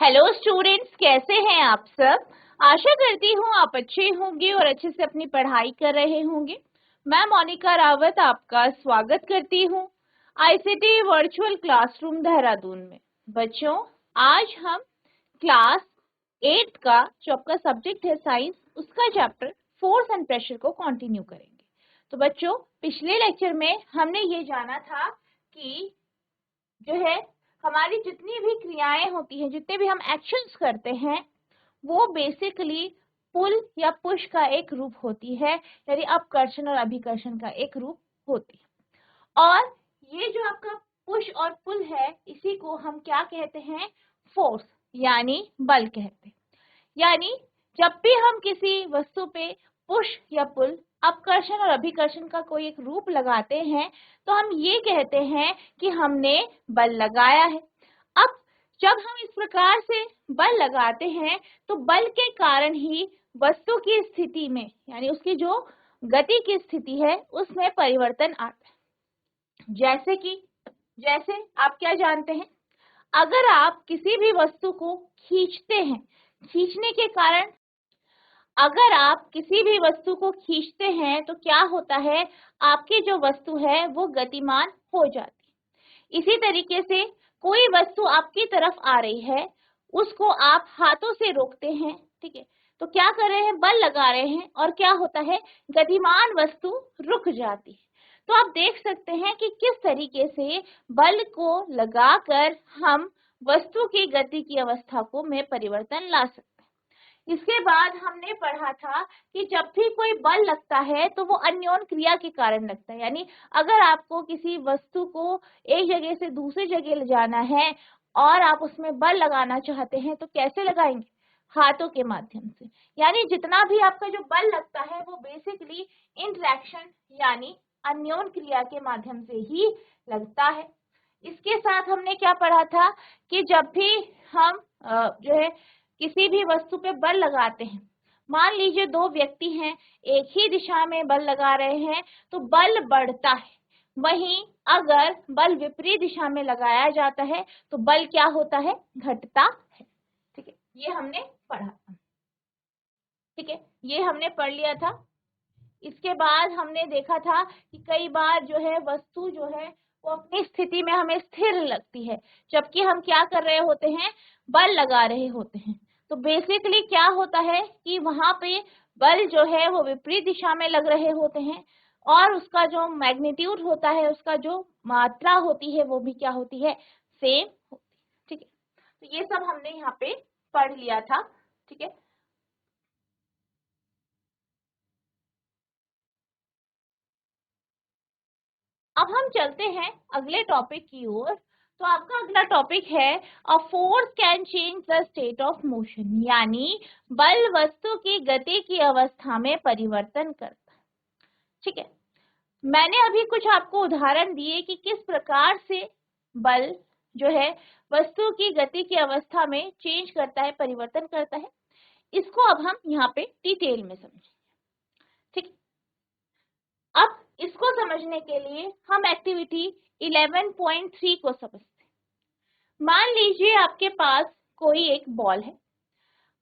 Hello students, कैसे हैं आप सब। आशा करती हूँ आप अच्छे होंगे और अच्छे से अपनी पढ़ाई कर रहे होंगे। मैं मोनिका रावत आपका स्वागत करती हूँ आईसीटी वर्चुअल क्लासरूम देहरादून में। बच्चों, आज हम क्लास 8 का जो आपका सब्जेक्ट है साइंस, उसका चैप्टर फोर्स एंड प्रेशर को कंटिन्यू करेंगे। तो बच्चों, पिछले लेक्चर में हमने ये जाना था कि जो है हमारी जितनी भी क्रियाएं होती हैं, जितने भी हम एक्शंस करते हैं, वो बेसिकली पुल या पुश का एक रूप होती है, यानी अपकर्षण और अभिकर्षण का एक रूप होती है। और ये जो आपका पुश और पुल है, इसी को हम क्या कहते हैं? फोर्स यानी बल कहते हैं। यानी जब भी हम किसी वस्तु पे पुश या पुल, अपकर्षण और अभिकर्षण का कोई एक रूप लगाते हैं, तो हम ये कहते हैं कि हमने बल लगाया है। अब जब हम इस प्रकार से बल लगाते हैं, तो बल के कारण ही वस्तु की स्थिति में, यानी उसकी जो गति की स्थिति है, उसमें परिवर्तन आता है। जैसे आप क्या जानते हैं, अगर आप किसी भी वस्तु को खींचते हैं, खींचने के कारण अगर आप किसी भी वस्तु को खींचते हैं तो क्या होता है, आपकी जो वस्तु है वो गतिमान हो जाती है। इसी तरीके से कोई वस्तु आपकी तरफ आ रही है, उसको आप हाथों से रोकते हैं, ठीक है, तो क्या कर रहे हैं? बल लगा रहे हैं, और क्या होता है? गतिमान वस्तु रुक जाती है। तो आप देख सकते हैं कि किस तरीके से बल को लगाकर हम वस्तु की गति की अवस्था को में परिवर्तन ला सकते हैं। इसके बाद हमने पढ़ा था कि जब भी कोई बल लगता है तो वो अन्योन क्रिया के कारण लगता है। यानी अगर आपको किसी वस्तु को एक जगह से दूसरी जगह ले जाना है और आप उसमें बल लगाना चाहते हैं, तो कैसे लगाएंगे? हाथों के माध्यम से। यानी जितना भी आपका जो बल लगता है वो बेसिकली इंटरेक्शन यानी अन्योन क्रिया के माध्यम से ही लगता है। इसके साथ हमने क्या पढ़ा था कि जब भी हम जो है किसी भी वस्तु पे बल लगाते हैं, मान लीजिए दो व्यक्ति हैं, एक ही दिशा में बल लगा रहे हैं, तो बल बढ़ता है। वहीं अगर बल विपरीत दिशा में लगाया जाता है तो बल क्या होता है? घटता है। ठीक है, ये हमने पढ़ा था। ठीक है, ये हमने पढ़ लिया था। इसके बाद हमने देखा था कि कई बार जो है वस्तु जो है वो अपनी स्थिति में हमें स्थिर लगती है, जबकि हम क्या कर रहे होते हैं? बल लगा रहे होते हैं। तो बेसिकली क्या होता है कि वहां पे बल जो है वो विपरीत दिशा में लग रहे होते हैं, और उसका जो मैग्नीट्यूड होता है, उसका जो मात्रा होती है, वो भी क्या होती है? सेम होती है। ठीक है, तो ये सब हमने यहाँ पे पढ़ लिया था। ठीक है, अब हम चलते हैं अगले टॉपिक की ओर। तो आपका अगला टॉपिक है a force can change the state of motion, यानी बल वस्तु की गति की अवस्था में परिवर्तन करता है। ठीक है, मैंने अभी कुछ आपको उदाहरण दिए कि किस प्रकार से बल जो है वस्तु की गति की अवस्था में चेंज करता है, परिवर्तन करता है। इसको अब हम यहाँ पे डिटेल में समझें। ठीक, अब इसको समझने के लिए हम एक्टिविटी 11.3 को समझते हैं। मान लीजिए आपके पास कोई एक बॉल है,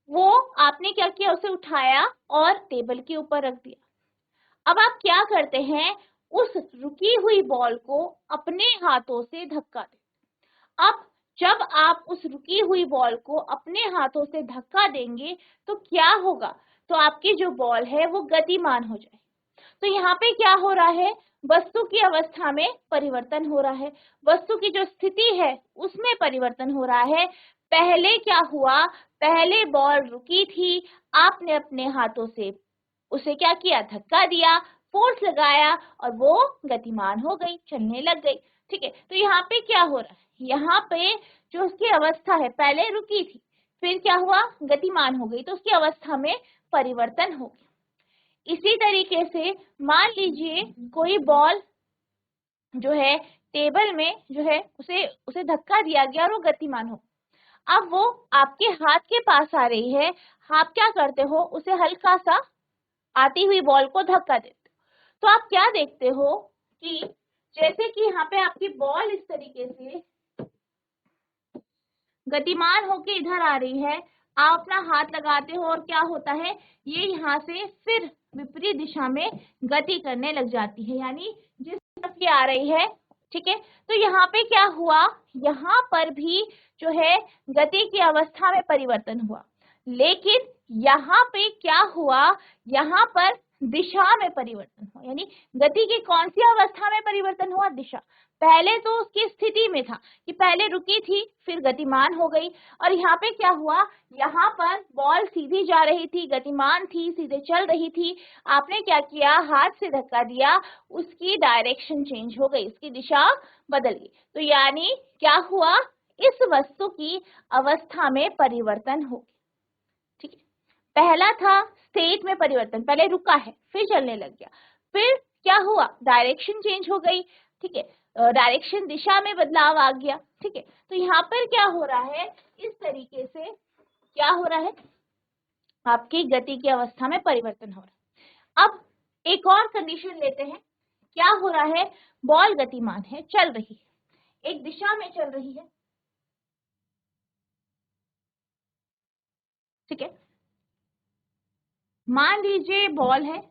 वो आपने क्या किया? उसे उठाया और टेबल के ऊपर रख दिया। अब आप क्या करते हैं? उस रुकी हुई बॉल को अपने हाथों से धक्का दें। अब जब आप उस रुकी हुई बॉल को अपने हाथों से धक्का देंगे तो क्या होगा? तो आपकी जो बॉल है वो गतिमान हो जाएगी। तो यहाँ पे क्या हो रहा है? वस्तु की अवस्था में परिवर्तन हो रहा है, वस्तु की जो स्थिति है उसमें परिवर्तन हो रहा है। पहले क्या हुआ? पहले बॉल रुकी थी, आपने अपने हाथों से उसे क्या किया? धक्का दिया, फोर्स लगाया, और वो गतिमान हो गई, चलने लग गई। ठीक है, तो यहाँ पे क्या हो रहा है? यहाँ पे जो उसकी अवस्था है, पहले रुकी थी, फिर क्या हुआ? गतिमान हो गई, तो उसकी अवस्था में परिवर्तन हो गया। इसी तरीके से मान लीजिए कोई बॉल जो है टेबल में जो है उसे उसे धक्का दिया गया और वो गतिमान हो। अब वो आपके हाथ के पास आ रही है, आप क्या करते हो? उसे हल्का सा आती हुई बॉल को धक्का देते हो। तो आप क्या देखते हो कि जैसे कि यहाँ पे आपकी बॉल इस तरीके से गतिमान होके इधर आ रही है, आप अपना हाथ लगाते हो और क्या होता है, ये यहाँ से फिर विपरीत दिशा में गति करने लग जाती है, यानी जिस तरफ ये आ रही है, ठीक है। तो यहाँ पे क्या हुआ, यहाँ पर भी जो है गति की अवस्था में परिवर्तन हुआ, लेकिन यहाँ पे क्या हुआ, यहाँ पर दिशा में परिवर्तन हुआ, यानी गति की कौन सी अवस्था में परिवर्तन हुआ, दिशा। पहले तो उसकी स्थिति में था कि पहले रुकी थी फिर गतिमान हो गई, और यहाँ पे क्या हुआ, यहाँ पर बॉल सीधी जा रही थी, गतिमान थी, सीधे चल रही थी, आपने क्या किया, हाथ से धक्का दिया, उसकी डायरेक्शन चेंज हो गई, उसकी दिशा बदल गई। तो यानी क्या हुआ, इस वस्तु की अवस्था में परिवर्तन हो गया, ठीक है। पहला था स्टेट में परिवर्तन, पहले रुका है फिर चलने लग गया, फिर क्या हुआ, डायरेक्शन चेंज हो गई, ठीक है, डायरेक्शन दिशा में बदलाव आ गया, ठीक है। तो यहाँ पर क्या हो रहा है, इस तरीके से क्या हो रहा है, आपकी गति की अवस्था में परिवर्तन हो रहा है। अब एक और कंडीशन लेते हैं, क्या हो रहा है, बॉल गतिमान है, चल रही है, एक दिशा में चल रही है, ठीक है। मान लीजिए बॉल है,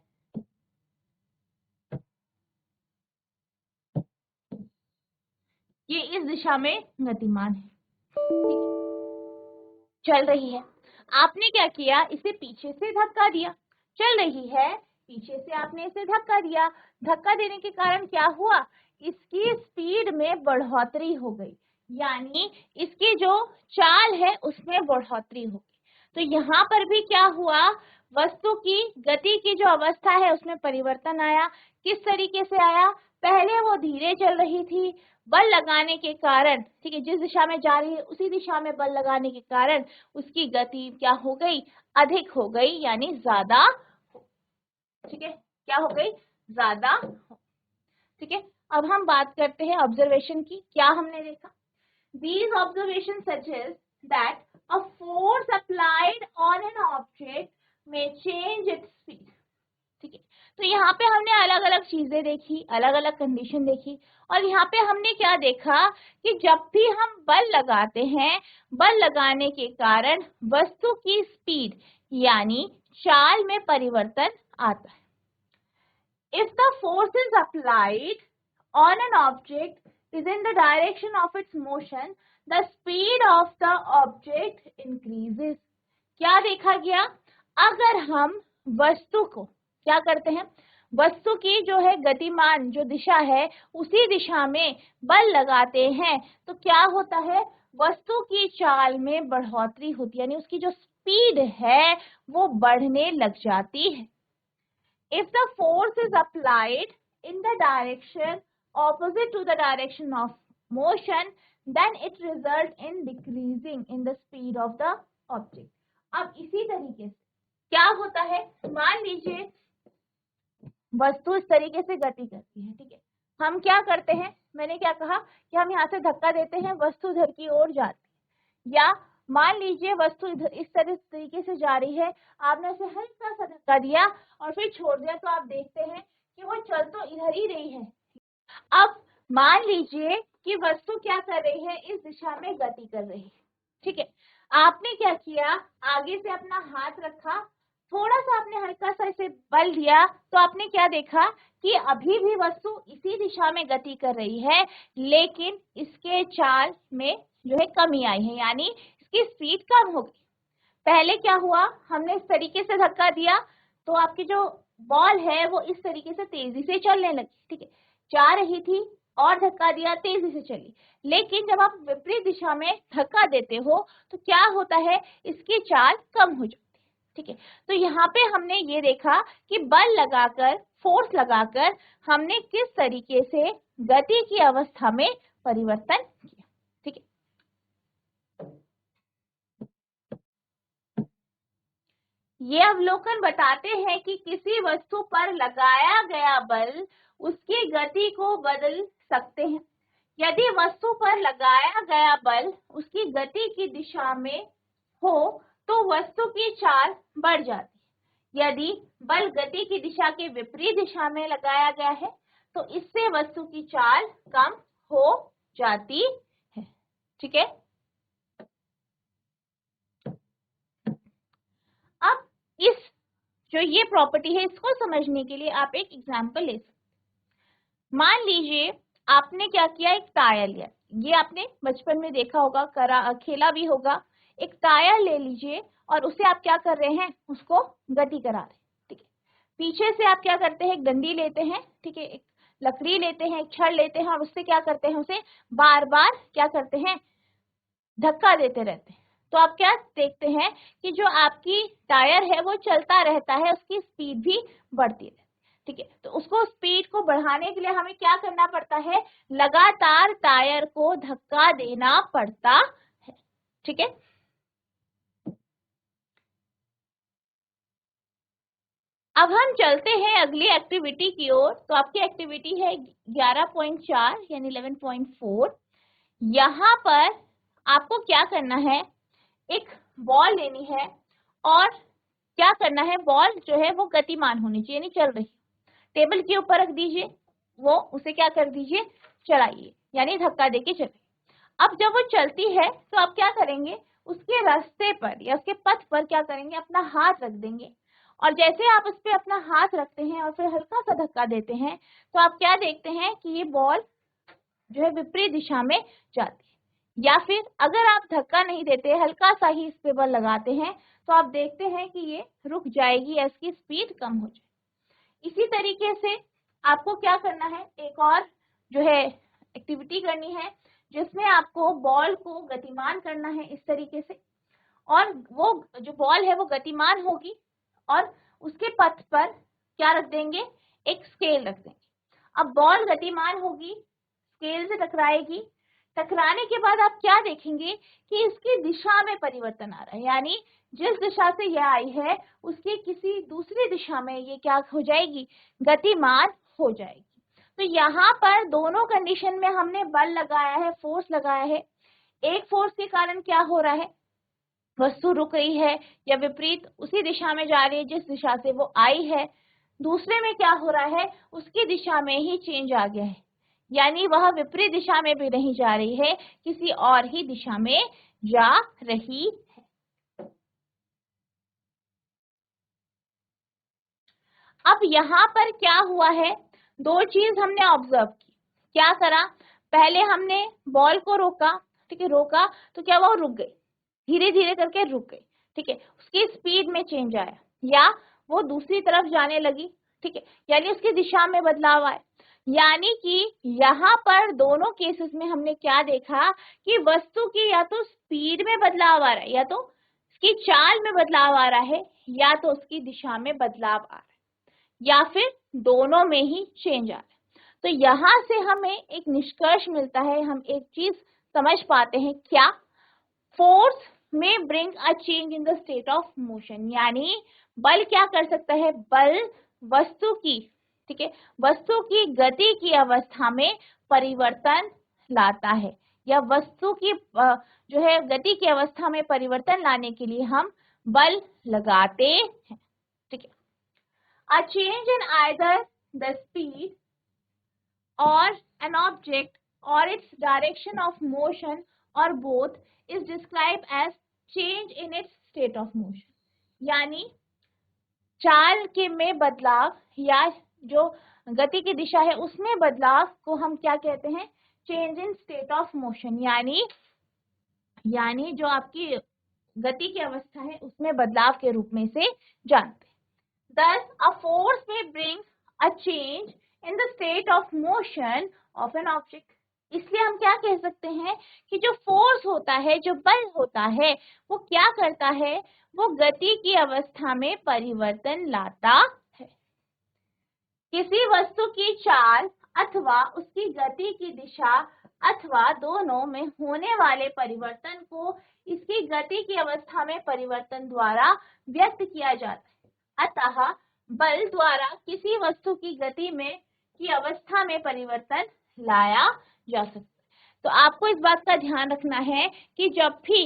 ये इस दिशा में गतिमान है, चल रही है, आपने क्या किया, इसे पीछे से धक्का दिया, चल रही है, पीछे से आपने इसे धक्का दिया, धक्का देने के कारण क्या हुआ, इसकी स्पीड में बढ़ोतरी हो गई, यानी इसकी जो चाल है उसमें बढ़ोतरी हो गई। तो यहाँ पर भी क्या हुआ, वस्तु की गति की जो अवस्था है उसमें परिवर्तन आया। किस तरीके से आया, पहले वो धीरे चल रही थी, बल लगाने के कारण, ठीक है, जिस दिशा में जा रही है उसी दिशा में बल लगाने के कारण उसकी गति क्या हो गई, अधिक हो गई, यानी ज्यादा, ठीक है, क्या हो गई, ज्यादा, ठीक है। अब हम बात करते हैं ऑब्जर्वेशन की, क्या हमने देखा, these observations suggest that a force applied on an object may change its speed, ठीक है। तो यहाँ पे हमने अलग अलग चीजें देखी, अलग अलग कंडीशन देखी, और यहाँ पे हमने क्या देखा कि जब भी हम बल लगाते हैं, बल लगाने के कारण वस्तु की स्पीड यानी चाल में परिवर्तन आता है। If the force is applied on an object is in the direction of its motion, the speed of the object increases. क्या देखा गया, अगर हम वस्तु को क्या करते हैं, वस्तु की जो है गतिमान जो दिशा है उसी दिशा में बल लगाते हैं, तो क्या होता है, वस्तु की चाल में बढ़ोतरी होती है, यानी उसकी जो स्पीड है वो बढ़ने लग जाती है। If the force is applied in the direction opposite to the direction of motion, then it results in decreasing in the speed of the object. अब इसी तरीके से क्या होता है, मान लीजिए वस्तु इस तरीके से गति करती है, ठीक है, हम क्या करते हैं, मैंने क्या कहा कि हम यहाँ से धक्का देते हैं, वस्तु इधर की ओर जाती है, या मान लीजिए वस्तु इधर इस तरीके से जा रही है, आपने उसे हल्का सा धक्का दिया और फिर छोड़ दिया, तो आप देखते हैं कि वो चल तो इधर ही रही है। अब मान लीजिए कि वस्तु क्या कर रही है, इस दिशा में गति कर रही है, ठीक है, आपने क्या किया, आगे से अपना हाथ रखा, थोड़ा सा आपने हल्का सा इसे बल दिया, तो आपने क्या देखा कि अभी भी वस्तु इसी दिशा में गति कर रही है, लेकिन इसके चाल में जो है कमी आई है, यानी इसकी स्पीड कम हो गई। पहले क्या हुआ, हमने इस तरीके से धक्का दिया तो आपकी जो बॉल है वो इस तरीके से तेजी से चलने लगी, ठीक है, जा रही थी और धक्का दिया, तेजी से चली, लेकिन जब आप विपरीत दिशा में धक्का देते हो तो क्या होता है, इसकी चाल कम हो जाती है, ठीक है। तो यहाँ पे हमने ये देखा कि बल लगाकर, फोर्स लगाकर हमने किस तरीके से गति की अवस्था में परिवर्तन किया, ठीक है। ये अवलोकन बताते हैं कि किसी वस्तु पर लगाया गया बल उसकी गति को बदल सकते हैं। यदि वस्तु पर लगाया गया बल उसकी गति की दिशा में हो तो वस्तु की चाल बढ़ जाती है। यदि बल गति की दिशा के विपरीत दिशा में लगाया गया है तो इससे वस्तु की चाल कम हो जाती है, ठीक है। इस जो ये प्रॉपर्टी है इसको समझने के लिए आप एक एग्जांपल ले सकते हैं। मान लीजिए आपने क्या किया, एक टायर लिया, ये आपने बचपन में देखा होगा, खेला भी होगा। एक टायर ले लीजिए और उसे आप क्या कर रहे हैं, उसको गति करा रहे हैं, ठीक है। पीछे से आप क्या करते हैं, एक डंडी लेते हैं, ठीक है, एक लकड़ी लेते हैं, एक छड़ लेते हैं और उससे क्या करते हैं, उसे बार बार क्या करते हैं, धक्का देते रहते हैं। तो आप क्या देखते हैं कि जो आपकी टायर है वो चलता रहता है, उसकी स्पीड भी बढ़ती है, ठीक है। तो उसको स्पीड को बढ़ाने के लिए हमें क्या करना पड़ता है, लगातार टायर को धक्का देना पड़ता है, ठीक है। अब हम चलते हैं अगली एक्टिविटी की ओर। तो आपकी एक्टिविटी है 11.4 यानी 11.4। यहाँ पर आपको क्या करना है, एक बॉल लेनी है और क्या करना है, बॉल जो है वो गतिमान होनी चाहिए, यानी चल रही, टेबल के ऊपर रख दीजिए, वो उसे क्या कर दीजिए, चलाइए, यानी धक्का देके चलिए। अब जब वो चलती है तो आप क्या करेंगे, उसके रास्ते पर या उसके पथ पर क्या करेंगे, अपना हाथ रख देंगे और जैसे आप उस पर अपना हाथ रखते हैं और फिर हल्का सा धक्का देते हैं तो आप क्या देखते हैं कि ये बॉल जो है विपरीत दिशा में जाती है। या फिर अगर आप धक्का नहीं देते, हल्का सा ही इस पे बल लगाते हैं तो आप देखते हैं कि ये रुक जाएगी या इसकी स्पीड कम हो जाएगी। इसी तरीके से आपको क्या करना है, एक और जो है एक्टिविटी करनी है जिसमें आपको बॉल को गतिमान करना है इस तरीके से, और वो जो बॉल है वो गतिमान होगी और उसके पथ पर क्या रख देंगे, एक स्केल रख देंगे। अब बॉल गतिमान होगी, स्केल से टकराएगी, टकराने के बाद आप क्या देखेंगे कि इसकी दिशा में परिवर्तन आ रहा है, यानी जिस दिशा से यह आई है उसकी किसी दूसरी दिशा में ये क्या हो जाएगी, गतिमान हो जाएगी। तो यहाँ पर दोनों कंडीशन में हमने बल लगाया है, फोर्स लगाया है। एक फोर्स के कारण क्या हो रहा है, वस्तु रुक रही है या विपरीत उसी दिशा में जा रही है जिस दिशा से वो आई है। दूसरे में क्या हो रहा है, उसकी दिशा में ही चेंज आ गया है, यानी वह विपरीत दिशा में भी नहीं जा रही है, किसी और ही दिशा में जा रही है। अब यहाँ पर क्या हुआ है, दो चीज हमने ऑब्जर्व की। क्या करा, पहले हमने बॉल को रोका, ठीक है, रोका तो क्या वो रुक गई, धीरे धीरे करके रुक गई, ठीक है, उसकी स्पीड में चेंज आया या वो दूसरी तरफ जाने लगी, ठीक है, यानी उसकी दिशा में बदलाव आया। यानी कि यहाँ पर दोनों केसेस में हमने क्या देखा कि वस्तु की या तो स्पीड में बदलाव आ रहा है, या तो उसकी चाल में बदलाव आ रहा है, या तो उसकी दिशा में बदलाव आ रहा है, या फिर दोनों में ही चेंज आ रहा है। तो यहाँ से हमें एक निष्कर्ष मिलता है, हम एक चीज समझ पाते हैं, क्या, फोर्स में bring a change in the state of motion, यानी बल क्या कर सकता है, बल वस्तु की, ठीक है, वस्तु की गति की अवस्था में परिवर्तन लाता है, या वस्तु की जो है गति की अवस्था में परिवर्तन लाने के लिए हम बल लगाते हैं, ठीक है। A change in either the speed or an object or its direction of motion or both is described as change in its state of motion, यानी चाल के में बदलाव या जो गति की दिशा है उसमें बदलाव को हम क्या कहते हैं, change in state of motion, यानी जो आपकी गति की अवस्था है उसमें बदलाव के रूप में से जानते हैं। Thus, a force may bring a change in the state of motion of an object. इसलिए हम क्या कह सकते हैं कि जो फोर्स होता है, जो बल होता है, वो क्या करता है, वो गति की अवस्था में परिवर्तन लाता है। किसी वस्तु की चाल अथवा उसकी गति की दिशा अथवा दोनों में होने वाले परिवर्तन को इसकी गति की अवस्था में परिवर्तन द्वारा व्यक्त किया जाता है। अतः बल द्वारा किसी वस्तु की गति में की अवस्था में परिवर्तन लाया जा सकता है। तो आपको इस बात का ध्यान रखना है कि जब भी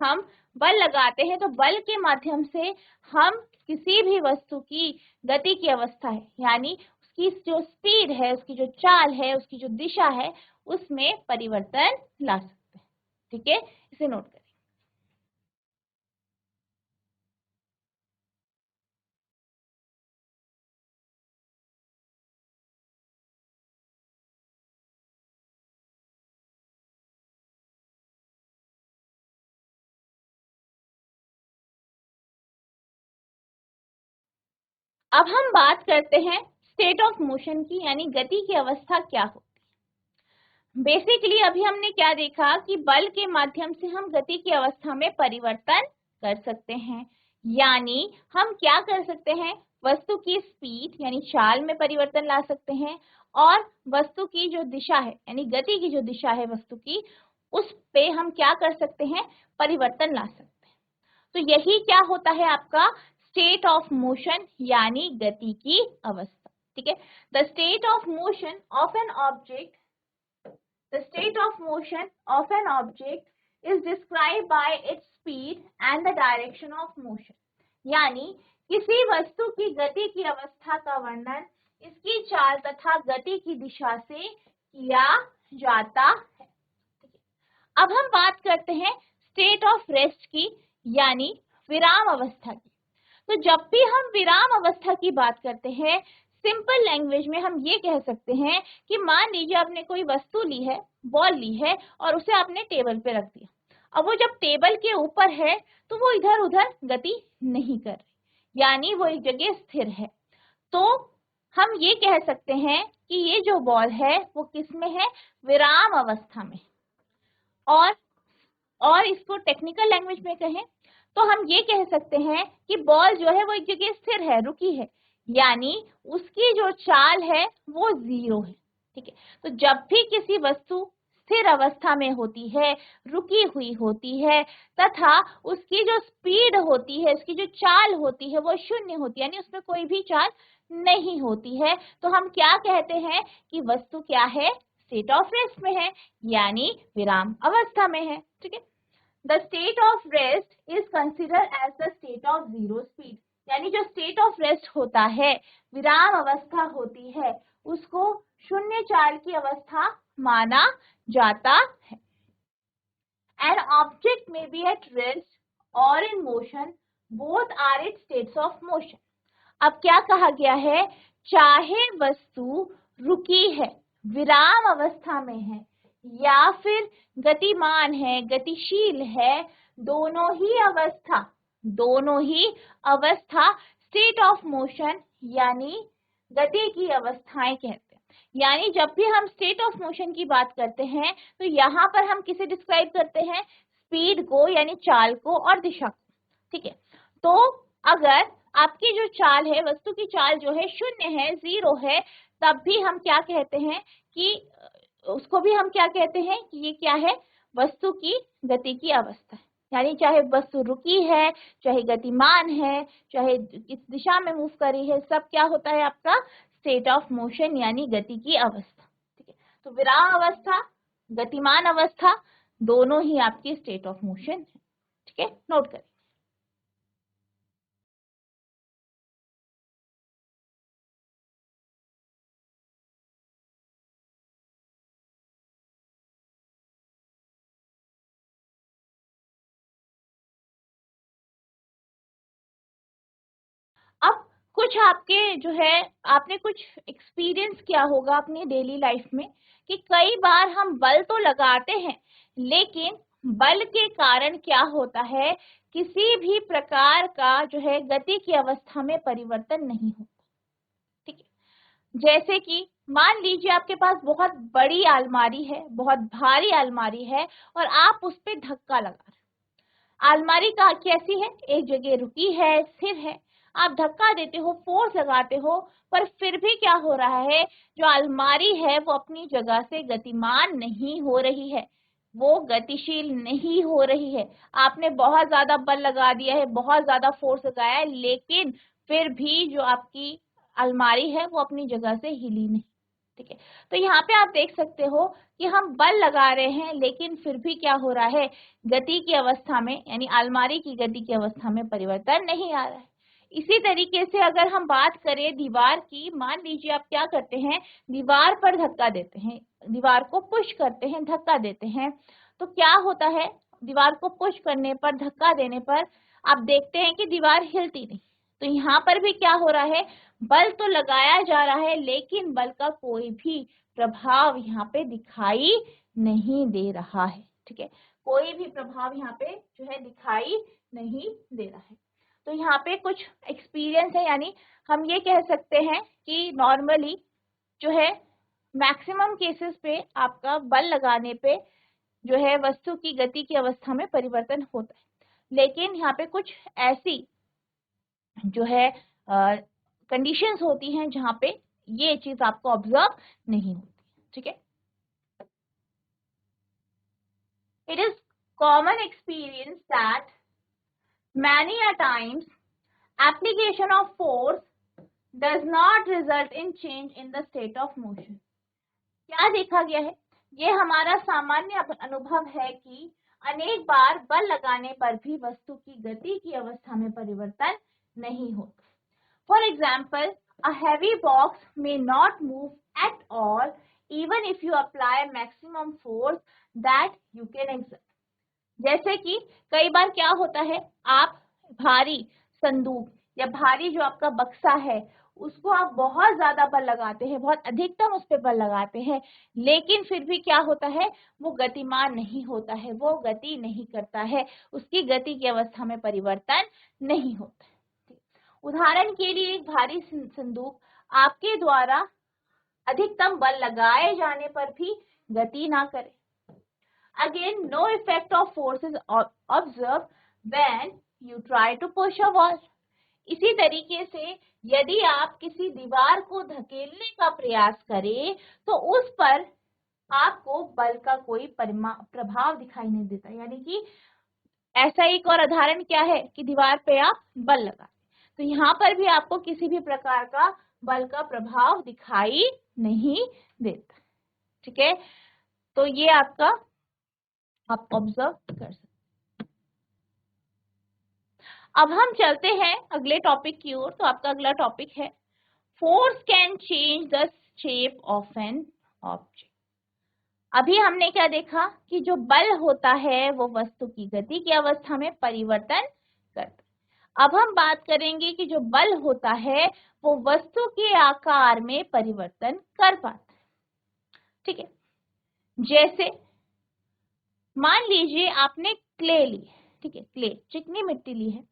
हम बल लगाते हैं तो बल के माध्यम से हम किसी भी वस्तु की गति की अवस्था है, यानी उसकी जो स्पीड है, उसकी जो चाल है, उसकी जो दिशा है, उसमें परिवर्तन ला सकते हैं, ठीक है, इसे नोट करें। अब हम बात करते हैं स्टेट ऑफ मोशन की, यानी गति की अवस्था क्या होती है। बेसिकली अभी हमने क्या देखा कि बल के माध्यम से हम गति की अवस्था में परिवर्तन कर सकते हैं, यानी हम क्या कर सकते हैं, वस्तु की स्पीड यानी चाल में परिवर्तन ला सकते हैं, और वस्तु की जो दिशा है यानी गति की जो दिशा है वस्तु की, उस पे हम क्या कर सकते हैं, परिवर्तन ला सकते हैं। तो यही क्या होता है आपका स्टेट ऑफ मोशन यानी गति की अवस्था। ठीक है, the state of motion of an object, the state of motion of an object is describe by its speed and the direction of motion, यानी किसी वस्तु की गति की अवस्था का वर्णन इसकी चाल तथा गति की दिशा से किया जाता है। अब हम बात करते हैं स्टेट ऑफ रेस्ट की, यानी विराम अवस्था की। तो जब भी हम विराम अवस्था की बात करते हैं, सिंपल लैंग्वेज में हम ये कह सकते हैं कि मान लीजिए आपने कोई वस्तु ली है, बॉल ली है, और उसे आपने टेबल पे रख दिया। अब वो जब टेबल के ऊपर है तो वो इधर उधर गति नहीं कर रही, यानी वो एक जगह स्थिर है। तो हम ये कह सकते हैं कि ये जो बॉल है वो किस में है, विराम अवस्था में। और इसको टेक्निकल लैंग्वेज में कहें तो हम ये कह सकते हैं कि बॉल जो है वो एक जगह स्थिर है, रुकी है, यानी उसकी जो चाल है वो 0 है। ठीक है, तो जब भी किसी वस्तु स्थिर अवस्था में होती है, रुकी हुई होती है, तथा उसकी जो स्पीड होती है, उसकी जो चाल होती है वो 0 होती है, यानी उसमें कोई भी चाल नहीं होती है, तो हम क्या कहते हैं कि वस्तु क्या है, स्टेट ऑफ रेस्ट में है, यानी विराम अवस्था में है। ठीक है, the state of rest is considered as the state of 0 speed, यानी जो स्टेट ऑफ रेस्ट होता है, विराम अवस्था होती है, उसको 0 चाल की अवस्था माना जाता है। An object may be at rest or in motion, both are its states of motion. अब क्या कहा गया है, चाहे वस्तु रुकी है, विराम अवस्था में है, या फिर गतिमान है, गतिशील है, दोनों ही अवस्था स्टेट ऑफ मोशन यानी गति की अवस्थाएं कहते हैं। यानी जब भी हम स्टेट ऑफ मोशन की बात करते हैं तो यहाँ पर हम किसे डिस्क्राइब करते हैं, स्पीड को यानी चाल को और दिशा को। ठीक है, तो अगर आपकी जो चाल है, वस्तु की चाल जो है 0 है, 0 है, तब भी हम क्या कहते हैं कि उसको भी हम क्या कहते हैं कि ये क्या है, वस्तु की गति की अवस्था है। यानी चाहे वस्तु रुकी है, चाहे गतिमान है, चाहे किस दिशा में मूव कर रही है, सब क्या होता है आपका स्टेट ऑफ मोशन यानी गति की अवस्था। ठीक है, तो विराम अवस्था, गतिमान अवस्था, दोनों ही आपकी स्टेट ऑफ मोशन है। ठीक है, नोट करें। अब कुछ आपके जो है, आपने कुछ एक्सपीरियंस किया होगा अपनी डेली लाइफ में कि कई बार हम बल तो लगाते हैं, लेकिन बल के कारण क्या होता है, किसी भी प्रकार का जो है गति की अवस्था में परिवर्तन नहीं होता। ठीक है, जैसे कि मान लीजिए आपके पास बहुत बड़ी अलमारी है, बहुत भारी अलमारी है, और आप उस पर धक्का लगा रहे हैं। अलमारी का कैसी है, एक जगह रुकी है, स्थिर है, आप धक्का देते हो, फोर्स लगाते हो, पर फिर भी क्या हो रहा है, जो अलमारी है वो अपनी जगह से गतिमान नहीं हो रही है, वो गतिशील नहीं हो रही है। आपने बहुत ज्यादा बल लगा दिया है, बहुत ज्यादा फोर्स लगाया है, लेकिन फिर भी जो आपकी अलमारी है वो अपनी जगह से हिली नहीं। ठीक है, तो यहाँ पे आप देख सकते हो कि हम बल लगा रहे हैं, लेकिन फिर भी क्या हो रहा है, गति की अवस्था में यानी अलमारी की गति की अवस्था में परिवर्तन नहीं आ रहा है। इसी तरीके से अगर हम बात करें दीवार की, मान लीजिए आप क्या करते हैं, दीवार पर धक्का देते हैं, दीवार को पुश करते हैं, धक्का देते हैं, तो क्या होता है, दीवार को पुश करने पर, धक्का देने पर आप देखते हैं कि दीवार हिलती नहीं। तो यहाँ पर भी क्या हो रहा है, बल तो लगाया जा रहा है, लेकिन बल का कोई भी प्रभाव यहाँ पे दिखाई नहीं दे रहा है। ठीक है, कोई भी प्रभाव यहाँ पे जो है दिखाई नहीं दे रहा है। तो यहाँ पे कुछ एक्सपीरियंस है, यानी हम ये कह सकते हैं कि नॉर्मली जो है मैक्सिमम केसेस पे आपका बल लगाने पे जो है वस्तु की गति की अवस्था में परिवर्तन होता है, लेकिन यहाँ पे कुछ ऐसी जो है कंडीशंस होती हैं जहाँ पे ये चीज आपको ऑब्जर्व नहीं होती, ठीक है। It is common experience that many a times application of force does not result in change in the state of motion। क्या देखा गया है, ये हमारा सामान्य अनुभव है कि अनेक बार बल लगाने पर भी वस्तु की गति की अवस्था में परिवर्तन नहीं होता। For example, a heavy box may not move at all even if you apply maximum force that you can exert। जैसे कि कई बार क्या होता है, आप भारी संदूक या भारी जो आपका बक्सा है उसको आप बहुत ज्यादा बल लगाते हैं, बहुत अधिकतम उस पर बल लगाते हैं, लेकिन फिर भी क्या होता है, वो गतिमान नहीं होता है, वो गति नहीं करता है, उसकी गति की अवस्था में परिवर्तन नहीं होता है। उदाहरण के लिए एक भारी संदूक आपके द्वारा अधिकतम बल लगाए जाने पर भी गति ना करे। Again, no effect of force is observed when you try to push a wall। इसी तरीके से यदि आप किसी दीवार को धकेलने का प्रयास करें तो उस पर आपको बल का कोई प्रभाव दिखाई नहीं देता। यानी कि ऐसा एक और उदाहरण क्या है कि दीवार पे आप बल लगा, तो यहाँ पर भी आपको किसी भी प्रकार का बल का प्रभाव दिखाई नहीं देता, ठीक है। तो ये आपका आप ऑब्जर्व कर सकते। अब हम चलते हैं अगले टॉपिक की ओर। तो आपका अगला टॉपिक है force can change the shape of an object. अभी हमने क्या देखा कि जो बल होता है वो वस्तु की गति की अवस्था में परिवर्तन करता है। अब हम बात करेंगे कि जो बल होता है वो वस्तु के आकार में परिवर्तन कर पाता है, ठीक है। जैसे मान लीजिए आपने क्ले ली, ठीक है, क्ले चिकनी मिट्टी ली है,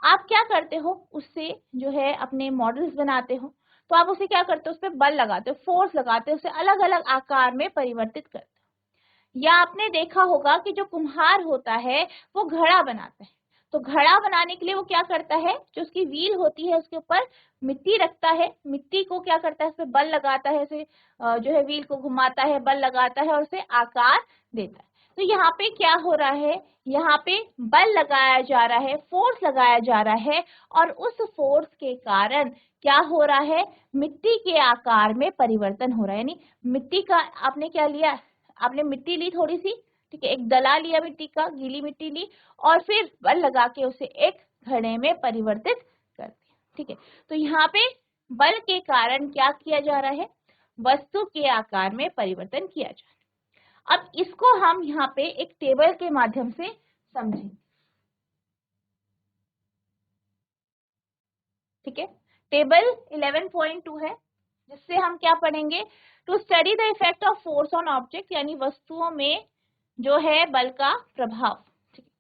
आप क्या करते हो, उससे जो है अपने मॉडल्स बनाते हो, तो आप उसे क्या करते हो, उस पर बल लगाते हो, फोर्स लगाते हो, उसे अलग अलग आकार में परिवर्तित करते हो। या आपने देखा होगा कि जो कुम्हार होता है वो घड़ा बनाता है, तो घड़ा बनाने के लिए वो क्या करता है, जो उसकी व्हील होती है उसके ऊपर मिट्टी रखता है, मिट्टी को क्या करता है, उस पर बल लगाता है, उसे जो है व्हील को घुमाता है, बल लगाता है और उसे आकार देता है। तो यहाँ पे क्या हो रहा है, यहाँ पे बल लगाया जा रहा है, फोर्स लगाया जा रहा है, और उस फोर्स के कारण क्या हो रहा है, मिट्टी के आकार में परिवर्तन हो रहा है। यानी मिट्टी का आपने क्या लिया, आपने मिट्टी ली थोड़ी सी, ठीक है, एक दला लिया मिट्टी का, गीली मिट्टी ली और फिर बल लगा के उसे एक घड़े में परिवर्तित कर दिया, ठीक है। तो यहाँ पे बल के कारण क्या किया जा रहा है, वस्तु के आकार में परिवर्तन किया जा रहा है। अब इसको हम यहाँ पे एक टेबल के माध्यम से समझें, ठीक है। टेबल 11.2 है, जिससे हम क्या पढ़ेंगे, to study the effect of force on object, यानी वस्तुओं में जो है बल का प्रभाव, ठीक है।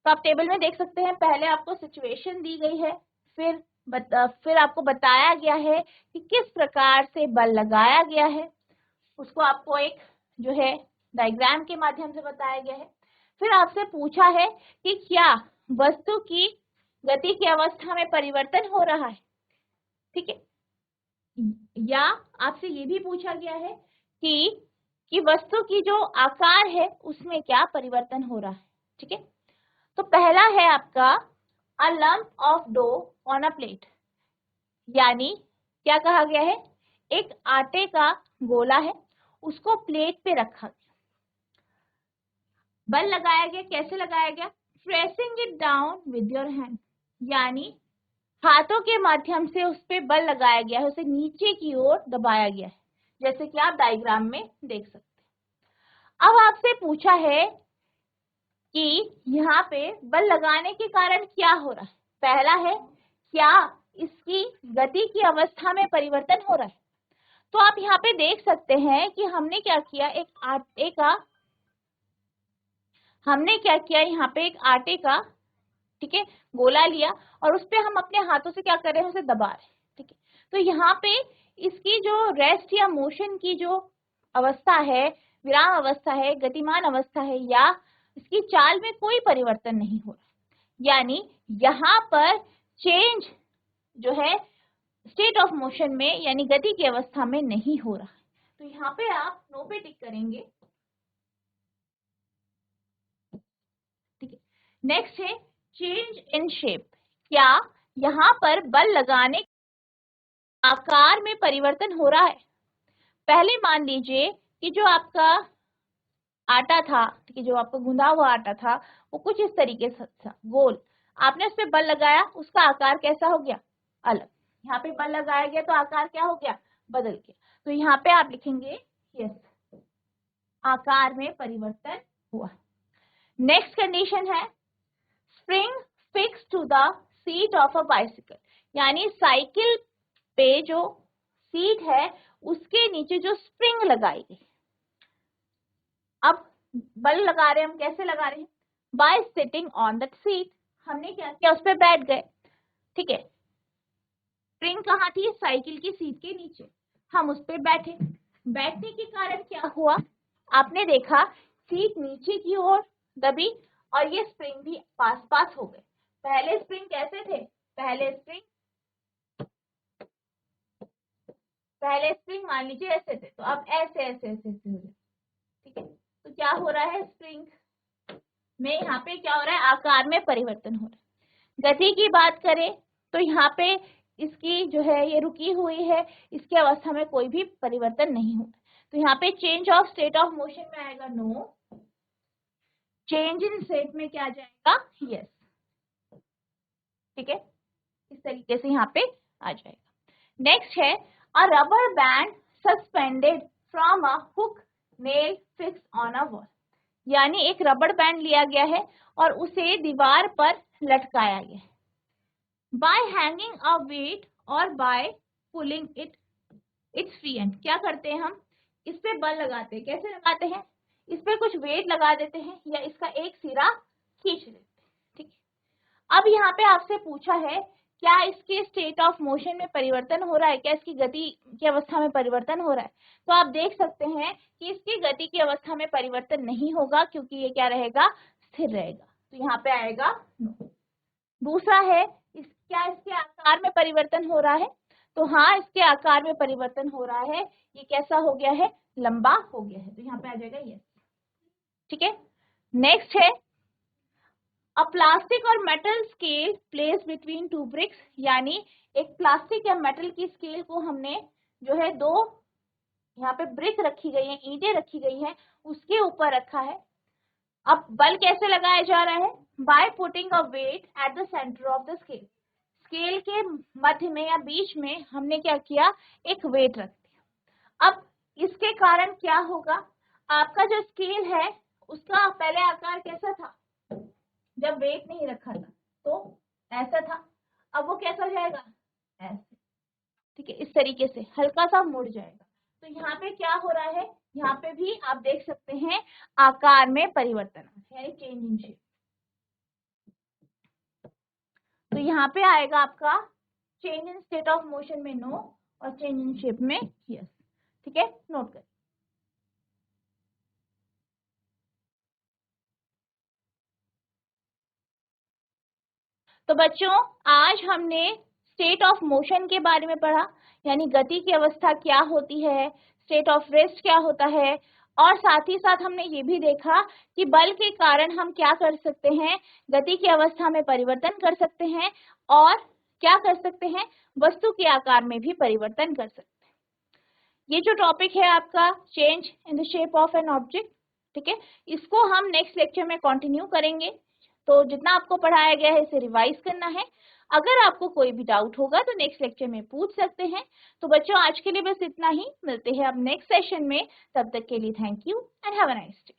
तो आप टेबल में देख सकते हैं, पहले आपको सिचुएशन दी गई है, फिर आपको बताया गया है कि किस प्रकार से बल लगाया गया है, उसको आपको एक जो है डायग्राम के माध्यम से बताया गया है। फिर आपसे पूछा है कि क्या वस्तु की गति की अवस्था में परिवर्तन हो रहा है, ठीक है, या आपसे ये भी पूछा गया है कि वस्तु की जो आकार है उसमें क्या परिवर्तन हो रहा है, ठीक है। तो पहला है आपका a lump of dough on a plate, यानी क्या कहा गया है, एक आटे का गोला है, उसको प्लेट पे रखा गया, बल लगाया गया, कैसे लगाया गया, pressing it down with your hand, यानी हाथों के माध्यम से उस पे बल लगाया गया है, उसे नीचे की ओर दबाया गया है, जैसे कि आप डायग्राम में देख सकते हैं। अब आपसे पूछा है कि यहाँ पे बल लगाने के कारण क्या हो रहा है, पहला है क्या इसकी गति की अवस्था में परिवर्तन हो रहा है। तो आप यहाँ पे देख सकते हैं कि हमने क्या किया, हमने क्या किया, यहाँ पे एक आटे का ठीक है, गोला लिया और उस पे हम अपने हाथों से क्या कर रहे हैं, उसे दबा रहे हैं। ठीक है, तो यहाँ पे इसकी जो रेस्ट या मोशन की जो अवस्था है, विराम अवस्था है, गतिमान अवस्था है, या इसकी चाल में कोई परिवर्तन नहीं हो रहा, यानी यहाँ पर चेंज जो है स्टेट ऑफ मोशन में यानी गति की अवस्था में नहीं हो रहा है। तो यहाँ पे आप नो पे टिक करेंगे। ठीक है, नेक्स्ट है चेंज इन शेप। क्या यहाँ पर बल लगाने आकार में परिवर्तन हो रहा है? पहले मान लीजिए कि जो आपका आटा था, ठीक है, जो आपका गूंदा हुआ आटा था वो कुछ इस तरीके से था, गोल। आपने उस पर बल लगाया, उसका आकार कैसा हो गया, अलग। यहाँ पे बल लगाया गया तो आकार क्या हो गया, बदल गया। तो यहाँ पे आप लिखेंगे यस, आकार में परिवर्तन हुआ। नेक्स्ट कंडीशन है spring fix to the seat of a bicycle, यानी साइकिल पे जो सीट है उसके नीचे जो स्प्रिंग लगाई गई। अब बल लगा रहे हैं हम, कैसे लगा रहे हैं, bye sitting on that seat. हमने क्या किया, उस पर बैठ गए। ठीक है, स्प्रिंग कहाँ थी, साइकिल की सीट के नीचे, हम उस पर बैठे। बैठने के कारण क्या हुआ, आपने देखा सीट नीचे की ओर दबी और ये स्प्रिंग भी पास पास हो गए। पहले स्प्रिंग कैसे थे, पहले स्प्रिंग मान लीजिए ऐसे थे, तो अब ऐसे ऐसे ऐसे ऐसे हो गए। ठीक है, तो क्या हो रहा है, स्प्रिंग में यहाँ पे क्या हो रहा है, आकार में परिवर्तन हो रहा है। गति की बात करें तो यहाँ पे इसकी जो है ये रुकी हुई है, इसकी अवस्था में कोई भी परिवर्तन नहीं हुआ। तो यहाँ पे change of state of motion में आएगा नो, चेंज इन स्टेट में क्या जाएगा, यस। ठीक है, इस तरीके से यहाँ पे आ जाएगा। नेक्स्ट है अ rubber band suspended from a hook nail fix on a wall, यानी एक रबर बैंड लिया गया है और उसे दीवार पर लटकाया गया है। बाय हैंगिंग अ वेट और by pulling its free end, क्या करते हैं हम, इस पे बल लगाते हैं। कैसे लगाते हैं, इस पे कुछ वेट लगा देते हैं या इसका एक सिरा खींच लेते हैं। ठीक है, अब यहाँ पे आपसे पूछा है क्या इसके स्टेट ऑफ मोशन में परिवर्तन हो रहा है, क्या इसकी गति की अवस्था में परिवर्तन हो रहा है। तो आप देख सकते हैं कि इसकी गति की अवस्था में परिवर्तन नहीं होगा, क्योंकि ये क्या रहेगा, स्थिर रहेगा। तो यहाँ पे आएगा नो। दूसरा है क्या इसके आकार में परिवर्तन हो रहा है, तो हाँ इसके आकार में परिवर्तन हो रहा है। ये कैसा हो गया है, लंबा हो गया है, तो यहाँ पे आ जाएगा यस। ठीक है, नेक्स्ट है अ प्लास्टिक और metal scale place between two bricks, यानी एक प्लास्टिक या मेटल की स्केल को हमने जो है दो यहाँ पे ब्रिक रखी गई है, ईंटें रखी गई हैं, उसके ऊपर रखा है। अब बल कैसे लगाया जा रहा है, by putting a weight at the centre of the scale, scale के मध्य में या बीच में हमने क्या किया, एक वेट रख दिया। अब इसके कारण क्या होगा, आपका जो स्केल है उसका पहले आकार कैसा था, जब वेट नहीं रखा था तो ऐसा था, अब वो कैसा जाएगा, ऐसे। ठीक है, इस तरीके से हल्का सा मुड़ जाएगा। तो यहाँ पे क्या हो रहा है, यहाँ पे भी आप देख सकते हैं आकार में परिवर्तन है, चेंज इन शेप। तो यहाँ पे आएगा आपका change in state of motion में नो और चेंज इन शेप में यस। ठीक है, नोट करें। तो बच्चों आज हमने स्टेट ऑफ मोशन के बारे में पढ़ा, यानी गति की अवस्था क्या होती है, स्टेट ऑफ रेस्ट क्या होता है, और साथ ही साथ हमने ये भी देखा कि बल के कारण हम क्या कर सकते हैं, गति की अवस्था में परिवर्तन कर सकते हैं और क्या कर सकते हैं, वस्तु के आकार में भी परिवर्तन कर सकते हैं। ये जो टॉपिक है आपका change in the shape of an object, ठीक है, इसको हम नेक्स्ट लेक्चर में कंटिन्यू करेंगे। तो जितना आपको पढ़ाया गया है इसे रिवाइज करना है। अगर आपको कोई भी डाउट होगा तो नेक्स्ट लेक्चर में पूछ सकते हैं। तो बच्चों आज के लिए बस इतना ही, मिलते हैं अब नेक्स्ट सेशन में, तब तक के लिए thank you and have a nice day.